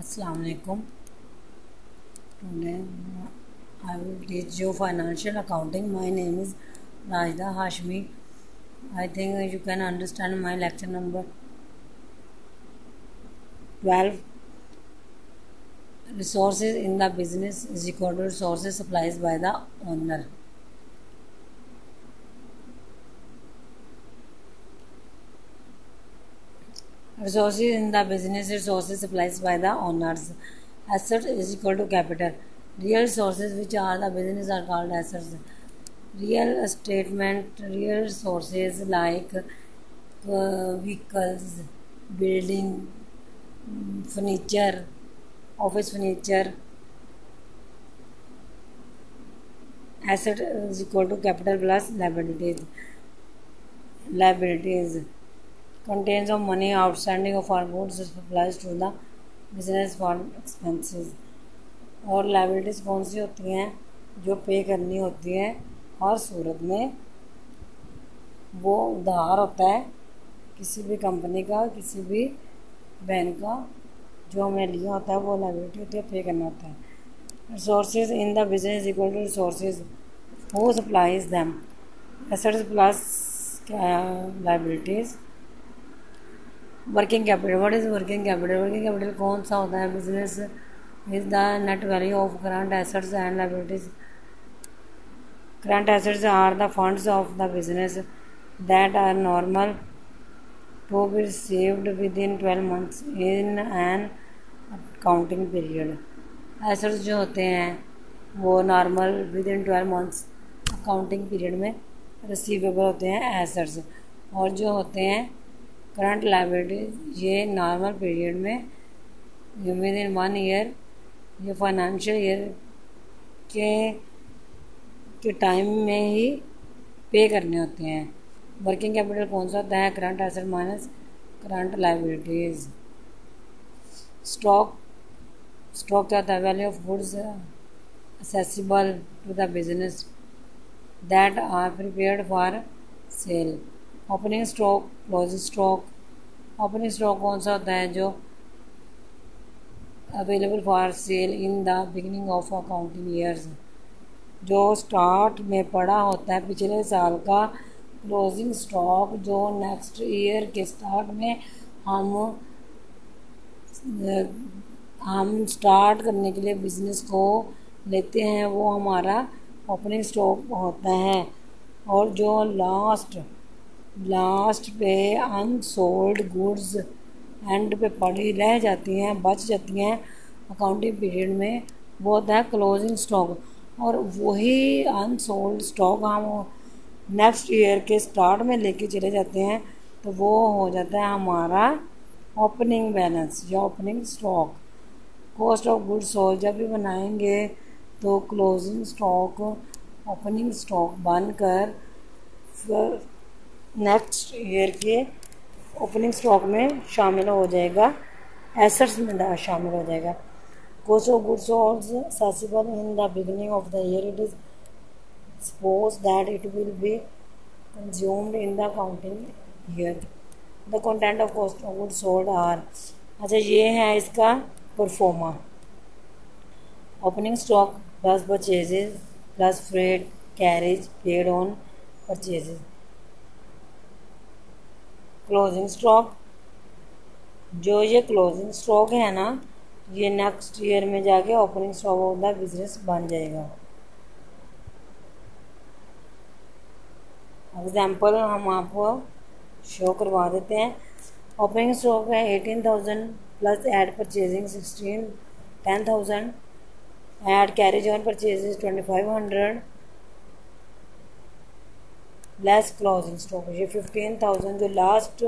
Assalamu alaikum. Today I will teach you financial accounting. My name is Rajda Hashmi. I think you can understand my lecture number 12. Resources in the business is equal to resources supplied by the owner. Resources in the business, resources supplied by the owners. Asset is equal to capital. Real resources which are the business are called assets. Real statement, real resources like vehicles, building, furniture, office furniture. Asset is equal to capital plus liabilities. Liabilities contains of money outstanding for goods supplies to the business for expenses. और liabilities कौन सी होती हैं जो पे करनी होती हैं हर सूरत में। वो उधार होता है किसी भी कंपनी का, किसी भी बैंक का, जो हमने लिया होता है वो लाइबिलिटी होती है, पे करना होता है। Resources in the business equal to resources who supplies them. Assets plus liabilities. Working capital, what is working capital? Working capital कौन सा होता है? Business is the net value of current assets and liabilities. Current assets are the funds of the business that are normal to be received within 12 months in an accounting period. Assets जो होते हैं वो normal within 12 months accounting period में receivable होते हैं assets, और जो होते हैं करंट लाइबिलिटीज ये नॉर्मल पीरियड में विद इन 1 year, ये फाइनेंशियल ईयर के टाइम में ही पे करने होते हैं। वर्किंग कैपिटल कौन सा होता है? Current asset minus current liabilities. Stock क्या होता है? Value of goods accessible to the business that are prepared for sale. Opening stock, closing stock. Opening stock कौन सा होता है? जो available for sale in the beginning of accounting years, जो start में पड़ा होता है पिछले साल का। क्लोजिंग स्टॉक जो नेक्स्ट ईयर के स्टार्ट में हम स्टार्ट करने के लिए बिजनेस को लेते हैं, वो हमारा ओपनिंग स्टॉक होता है। और जो लास्ट पे अनसोल्ड गुड्स एंड पे पड़ी रह जाती हैं, बच जाती हैं अकाउंटिंग पीरियड में, वो होता है क्लोजिंग स्टॉक। और वही अनसोल्ड स्टॉक हम नेक्स्ट ईयर के स्टार्ट में लेके चले जाते हैं, तो वो हो जाता है हमारा ओपनिंग बैलेंस या opening stock. Cost of goods sold जब भी बनाएंगे तो क्लोजिंग स्टॉक ओपनिंग स्टॉक बनकर फिर नेक्स्ट ईयर के ओपनिंग स्टॉक में शामिल हो जाएगा, एसेट्स में शामिल हो जाएगा। Cost of goods sold accessible in the beginning of the year, it is suppose that it will be consumed in the accounting year. The content of cost of goods sold are, अच्छा ये है इसका proforma. Opening stock plus purchases plus freight carriage paid on purchases. Closing stock, जो ये closing stock है ना, ये next year में जाके opening stock of the business बन जाएगा। एग्जाम्पल हम आपको शो करवा देते हैं। ओपनिंग स्टॉक है 18,000 plus add purchasing 10,000, add carriage on purchases 2,500 less closing stock, ये 15,000 जो लास्ट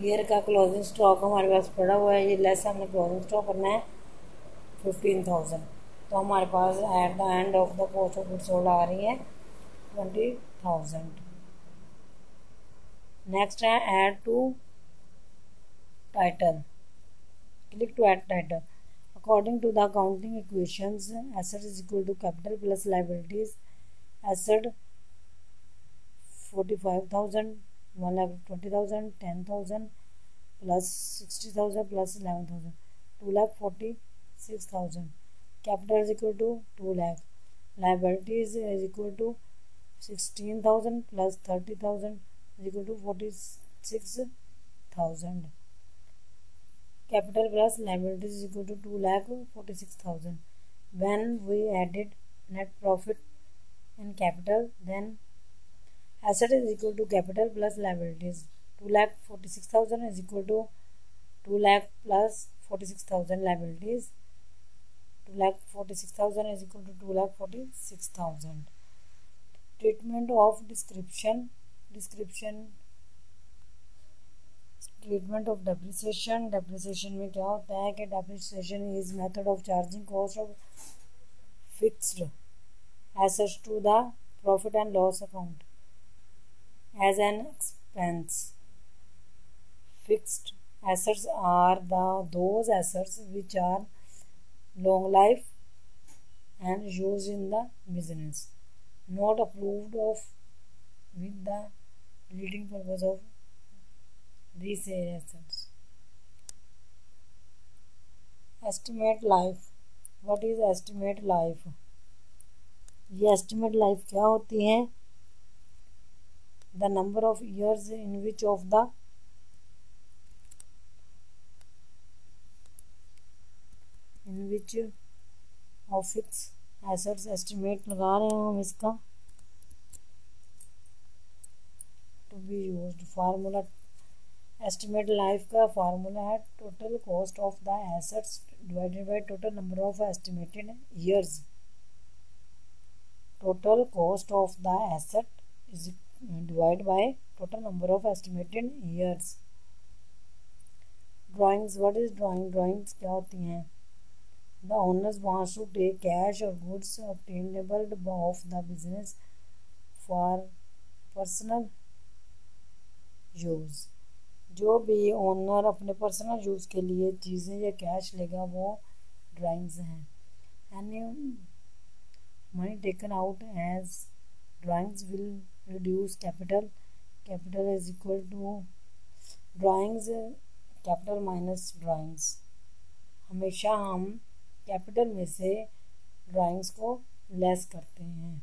ईयर का क्लोजिंग स्टॉक हमारे पास पड़ा हुआ है, ये लेस हमने क्लोजिंग स्टॉक करना है 15,000, तो हमारे पास at the end of the cost of goods sold आ रही है 20,000। नेक्स्ट है add to title. Click to add title. According to the accounting equations, asset is equal to capital plus liabilities. Asset 45,000, 1,20,000, 10,000, plus 60,000 plus 11,000, 2,46,000. Capital is equal to 2 lakh. Liabilities is equal to 16,000 plus 30,000 is equal to 46,000. Capital plus liabilities is equal to 2,46,000. When we added net profit in capital, then asset is equal to capital plus liabilities. 2,46,000 is equal to 2 lakh plus 46,000 liabilities. 2,46,000 is equal to 2,46,000. Treatment of treatment of depreciation. Depreciation में क्या होता है कि depreciation is method of charging cost of fixed assets to the profit and loss account as an expense. Fixed assets are those assets which are long life and used in the business, not approved of with the leading purpose of resale assets. Estimate life. What is estimate life? ये estimate life क्या होती है? The number of years in which of the of fixed assets estimate लगा रहे हैं हम इसका to be used. Formula estimate life का फार्मूला है total cost of the assets divided by total number of estimated years. Total cost of the asset is divided by total number of estimated years. Drawings. What is drawing? Drawings क्या होती हैं? The owners wants to take cash or goods obtainable of the business for personal use. जो भी owner अपने personal use के लिए चीज़ें या कैश लेगा वो ड्राइंग्स हैं. Any money taken out as drawings will reduce capital. Capital is equal to drawings capital minus drawings. हमेशा हम कैपिटल में से ड्राइंग्स को लेस करते हैं.